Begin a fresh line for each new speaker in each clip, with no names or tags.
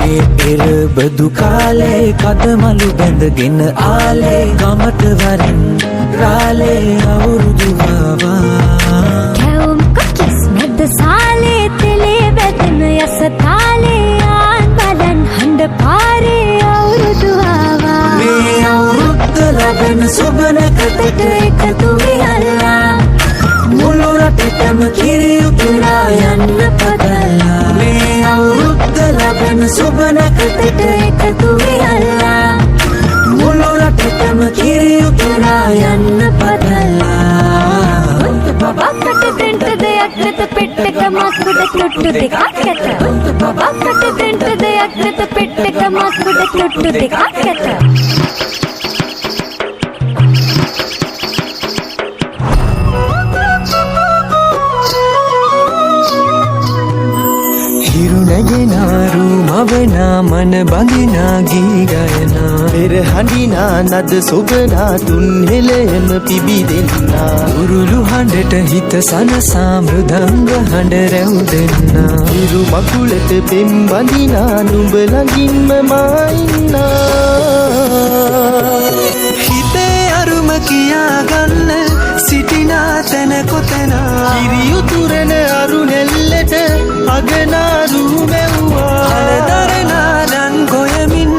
එරබදු කාලේ කදමලු බැඳගෙන ආලේ ගමට වරින් රාලේ අවුරුදු වවා
කැවුම් කොකිස් මැද සාලේ තෙලේ බැදෙන යස තාලේ ආන් බලන් හඬ පාරේ අවුරුදු වවා
මේ අවුරුද්ද ලබන සුබනකතට එකතු වියල්ලා මුළු රටටම කිරි උතුරා යන්න පදල්ලා මේ අවුරුද්ද ලබන සුබනකතට එකතු වියල්ලා මුළු රටටම කිරි උතුරා යන්න පදල්ලා
බබකට දෙන්ට දෙයක් නැත පෙට්ටක මස්කුඩ තුට්ටු දෙකක් ඇත බබකට දෙන්ට දෙයක් නැත පෙට්ටක මස්කුඩ තුට්ටු දෙකක් ඇත
හිරුනගෙනාරු මවනා මන බඳිනා ගී ගයනා
පෙර හඬිනා නද සොබනා තුන් හෙළයම පිබිදෙන්නා
උරුළු හඬට හිත සනසා මෘදංග හඬ රැව් දෙන්නා
හිරු මකුලට පෙම් බඳිනා නුඹ ළඟින්ම මා ඉන්නා
හිතේ අරුම කියාගන්න සිටිනා තැන කොතනා
කිරි උතුරන අරු නෙල්ලට අගනාරු මැව්වා
අලදරනා රන් ගොයමින්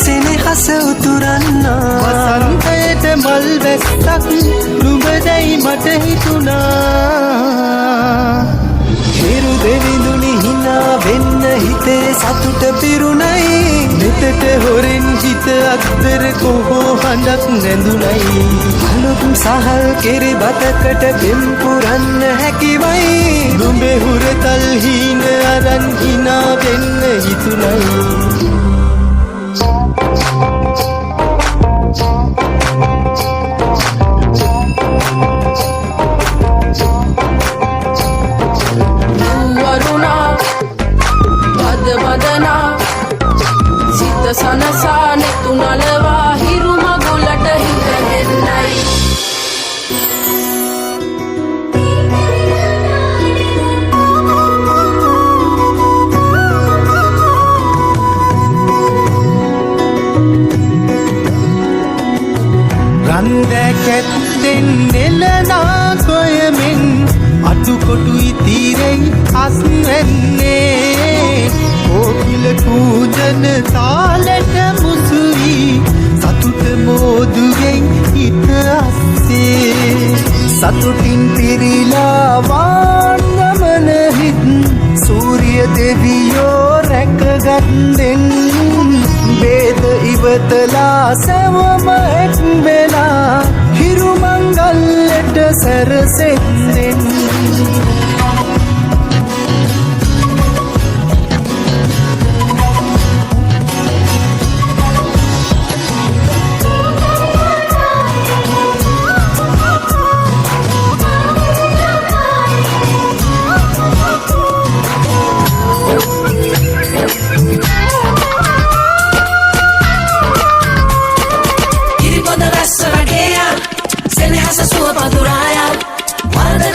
සෙනෙහස උතුරන්නා
වසන්තයට මල් වැස්සක් නුඹදැයි මට හිතුණා
හිරු දෙවිඳුනි හිනා වෙන්න හිතේ සතුට පිරුණයි
මෙතට හොරෙන් හිත අත්තර කොහෝ හඬක් නැඳුනයි
අලුත් සහල් කෙරි බතකට පෙම් පුරන්න හැකිවයි
නුඹේ හුරතල් හීන අරන් හිනා වෙන්න හිතුණයි
සනසා නෙතු නලවා හිරු මගුලට හිත හෙන්නයි
රන්දැකැත්තෙන් නෙලනා සොයමින් අතුකොටුයි තීරෙයි අස්වැන්නේ කෝකිල පූජන තාලට මුසුයි සතුට මෝදුවෙන් හිත අස්සේ සතුටින් පිරිලා වාන්නමන හිත් සූරිය දෙවියෝ රැකගත්දෙන් වේද ඉවතලා සැවම එක් වෙලා හිරු මංගල්ලට සැරසෙන්දෙන්
Senehasa sua paduraya, wada